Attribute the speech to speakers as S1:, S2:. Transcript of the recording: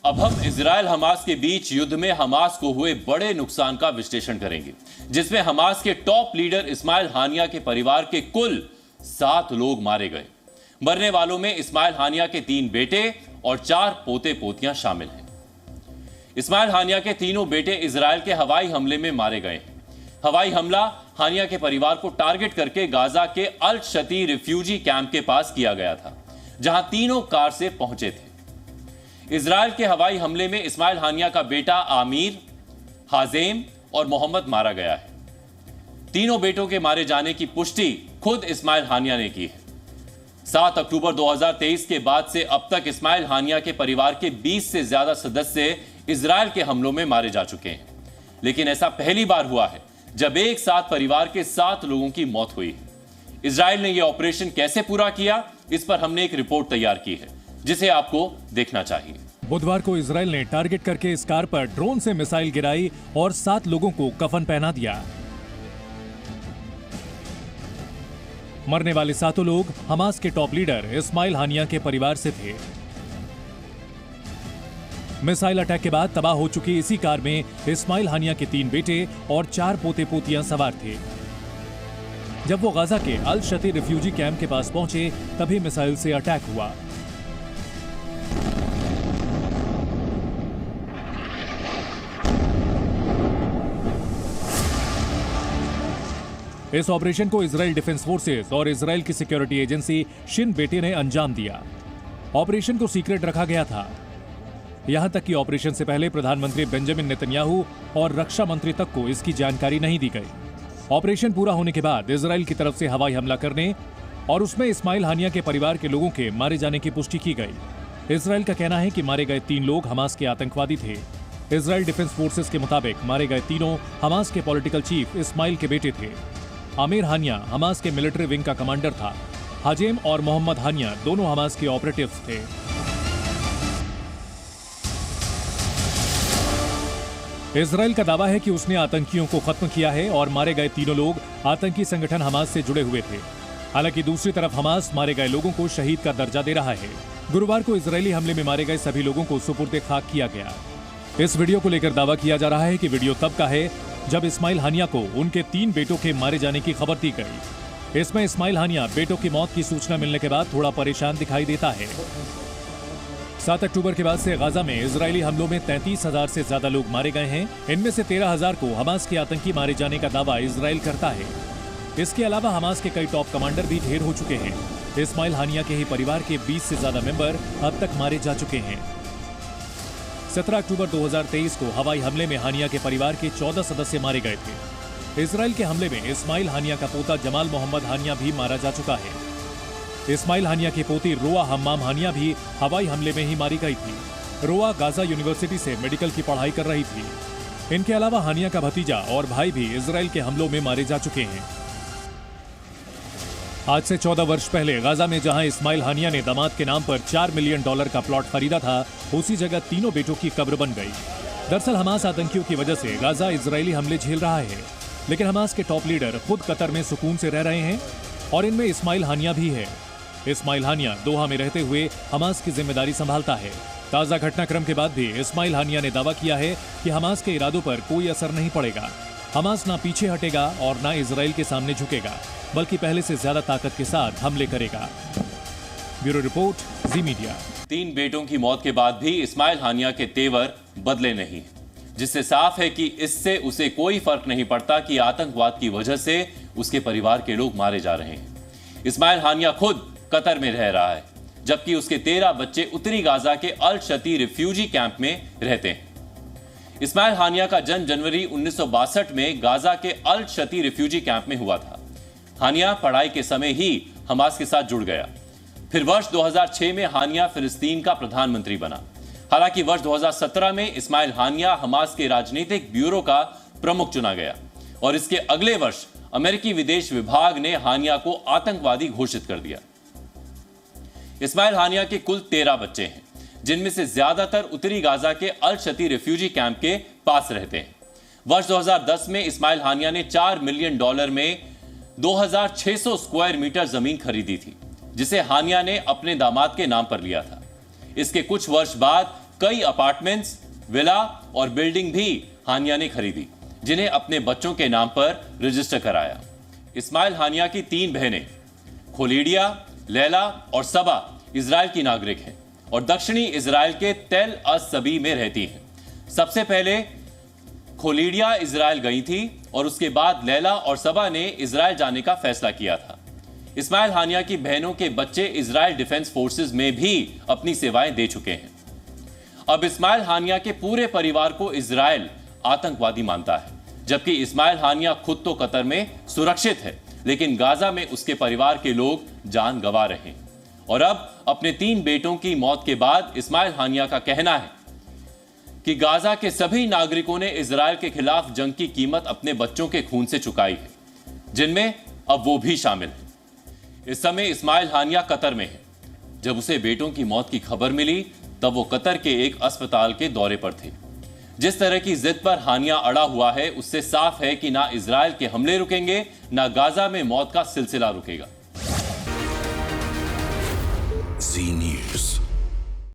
S1: अब हम Israel Hamas के बीच युद्ध में हमास को हुए बड़े नुकसान का विश्लेषण करेंगे, जिसमें हमास के टॉप लीडर इस्माइल हानिया के परिवार के कुल 7 लोग मारे गए। मरने वालों में इस्माइल हानिया के 3 बेटे और 4 पोते पोतियां शामिल हैं। इस्माइल हानिया के तीनों बेटे इजराइल के हवाई हमले में मारे गए हैं। हवाई हमला हानिया के परिवार को टारगेट करके गाजा के अल शती रिफ्यूजी कैंप के पास किया गया था, जहां तीनों कार से पहुंचे थे। इजराइल के हवाई हमले में इस्माइल हानिया का बेटा आमिर, हाजेम और मोहम्मद मारा गया है। तीनों बेटों के मारे जाने की पुष्टि खुद इस्माइल हानिया ने की है। 7 अक्टूबर 2023 के बाद से अब तक इस्माइल हानिया के परिवार के 20 से ज्यादा सदस्य इजराइल के हमलों में मारे जा चुके हैं, लेकिन ऐसा पहली बार हुआ है जब एक साथ परिवार के 7 लोगों की मौत हुई है। इजराइल ने यह ऑपरेशन कैसे पूरा किया, इस पर हमने एक रिपोर्ट तैयार की है, जिसे आपको देखना चाहिए।
S2: बुधवार को इजराइल ने टारगेट करके इस कार पर ड्रोन से मिसाइल गिराई और 7 लोगों को कफन पहना दिया। मरने वाले 7 लोग हमास के टॉप लीडर इस्माइल हानिया के परिवार से थे। मिसाइल अटैक के बाद तबाह हो चुकी इसी कार में इस्माइल हानिया के 3 बेटे और 4 पोते पोतियां सवार थे। जब वो गाजा के अल शती रिफ्यूजी कैंप के पास पहुंचे, तभी मिसाइल से अटैक हुआ। इस ऑपरेशन को इजराइल डिफेंस फोर्सेस और इजराइल की सिक्योरिटी एजेंसी शिन बेटे ने अंजाम दिया। ऑपरेशन को सीक्रेट रखा गया था। यहां तक कि ऑपरेशन से पहले प्रधानमंत्री बेंजामिन नेतन्याहू और रक्षा मंत्री तक को इसकी जानकारी नहीं दी गई। ऑपरेशन पूरा होने के बाद इजराइल की तरफ से हवाई हमला करने और उसमें इस्माइल हानिया के परिवार के लोगों के मारे जाने की पुष्टि की गई। इजराइल का कहना है कि मारे गए 3 लोग हमास के आतंकवादी थे। इजराइल डिफेंस फोर्सेस के मुताबिक मारे गए तीनों हमास के पॉलिटिकल चीफ इस्माइल के बेटे थे। आमिर हानिया हमास के मिलिट्री विंग का कमांडर था। हाजेम और मोहम्मद हानिया दोनों हमास के ऑपरेटिव्स थे। इजराइल का दावा है कि उसने आतंकियों को खत्म किया है और मारे गए तीनों लोग आतंकी संगठन हमास से जुड़े हुए थे। हालांकि दूसरी तरफ हमास मारे गए लोगों को शहीद का दर्जा दे रहा है। गुरुवार को इजरायली हमले में मारे गए सभी लोगों को सुपुर्द खाक किया गया। इस वीडियो को लेकर दावा किया जा रहा है कि वीडियो तब का है जब इस्माइल हानिया को उनके 3 बेटों के मारे जाने की खबर दी गई। इसमें इस्माइल हानिया बेटों की मौत की सूचना मिलने के बाद थोड़ा परेशान दिखाई देता है। 7 अक्टूबर के बाद से गाजा में इजरायली हमलों में 33,000 से ज्यादा लोग मारे गए हैं। इनमें से 13,000 को हमास के आतंकी मारे जाने का दावा इजराइल करता है। इसके अलावा हमास के कई टॉप कमांडर भी ढेर हो चुके हैं। इस्माइल हानिया के ही परिवार के 20 से ज्यादा मेंबर अब तक मारे जा चुके हैं। 17 अक्टूबर 2023 को हवाई हमले में हानिया के परिवार के 14 सदस्य मारे गए थे। इजराइल के हमले में इस्माइल हानिया का पोता जमाल मोहम्मद हानिया भी मारा जा चुका है। इस्माइल हानिया की पोती रोआ हम्माम हानिया भी हवाई हमले में ही मारी गई थी। रोआ गाजा यूनिवर्सिटी से मेडिकल की पढ़ाई कर रही थी। इनके अलावा हानिया का भतीजा और भाई भी इजराइल के हमलों में मारे जा चुके हैं। आज से 14 वर्ष पहले गाजा में जहां इस्माइल हानिया ने दामाद के नाम पर $4 मिलियन का प्लॉट खरीदा था, उसी जगह तीनों बेटों की कब्र बन गई। दरअसल हमास आतंकियों की वजह से गाजा इजरायली हमले झेल रहा है, लेकिन हमास के टॉप लीडर खुद कतर में सुकून से रह रहे हैं और इनमें इस्माइल हानिया भी है। इस्माइल हानिया दोहा में रहते हुए हमास की जिम्मेदारी संभालता है। ताजा घटनाक्रम के बाद भी इस्माइल हानिया ने दावा किया है कि हमास के इरादों पर कोई असर नहीं पड़ेगा। हमास ना पीछे हटेगा और ना इजराइल के सामने झुकेगा, बल्कि पहले से ज्यादा ताकत के साथ हमले करेगा। ब्यूरो रिपोर्ट, जी मीडिया।
S1: 3 बेटों की मौत के बाद भी इस्माइल हानिया के तेवर बदले नहीं, जिससे साफ है कि इससे उसे कोई फर्क नहीं पड़ता कि आतंकवाद की वजह से उसके परिवार के लोग मारे जा रहे हैं। इस्माइल हानिया खुद कतर में रह रहा है, जबकि उसके 13 बच्चे उत्तरी गाजा के अल शती रिफ्यूजी कैंप में रहते हैं। इस्माइल हानिया का जन्म जनवरी 1962 में गाजा के अल शती रिफ्यूजी कैंप में हुआ था। हानिया पढ़ाई के समय ही हमास के साथ जुड़ गया। फिर वर्ष 2006 में हानिया फिलिस्तीन का प्रधानमंत्री बना। हालांकि वर्ष 2017 में इस्माइल हानिया हमास के राजनीतिक ब्यूरो का प्रमुख चुना गया और इसके अगले वर्ष अमेरिकी विदेश विभाग ने हानिया को आतंकवादी घोषित कर दिया। इस्माइल हानिया के कुल 13 बच्चे हैं, जिनमें से ज्यादातर उत्तरी गाजा के अल शती रिफ्यूजी कैंप के पास रहते हैं। वर्ष 2010 में इस्माइल हानिया ने $4 मिलियन में 2600 स्क्वायर मीटर जमीन खरीदी थी, जिसे हानिया ने अपने दामाद के नाम पर लिया था। इसके कुछ वर्ष बाद कई अपार्टमेंट्स, विला और बिल्डिंग भी हानिया ने खरीदी, जिन्हें अपने बच्चों के नाम पर रजिस्टर कराया। इस्माइल हानिया की 3 बहनें खोलीडिया, लैला और सबा इजराइल की नागरिक हैं और दक्षिणी इजराइल के तेल अस-सबी में रहती हैं। सबसे पहले खोलीडिया इजराइल गई थी और उसके बाद लैला और सबा ने इजराइल जाने का फैसला किया था। इस्माइल हानिया की बहनों के बच्चे इजराइल डिफेंस फोर्सेस में भी अपनी सेवाएं दे चुके हैं। अब इस्माइल हानिया के पूरे परिवार को इजराइल आतंकवादी मानता है, जबकि इस्माइल हानिया खुद तो कतर में सुरक्षित है, लेकिन गाजा में उसके परिवार के लोग जान गंवा रहे हैं। और अब अपने 3 बेटों की मौत के बाद इस्माइल हानिया का कहना है कि गाजा के सभी नागरिकों ने इजराइल के खिलाफ जंग की कीमत अपने बच्चों के खून से चुकाई है, जिनमें अब वो भी शामिल है। इस समय इस्माइल हानिया कतर में है। जब उसे बेटों की मौत की खबर मिली तब वो कतर के एक अस्पताल के दौरे पर थे। जिस तरह की जिद पर हानिया अड़ा हुआ है, उससे साफ है कि ना इजराइल के हमले रुकेंगे, ना गाजा में मौत का सिलसिला रुकेगा।
S3: जी न्यूज़।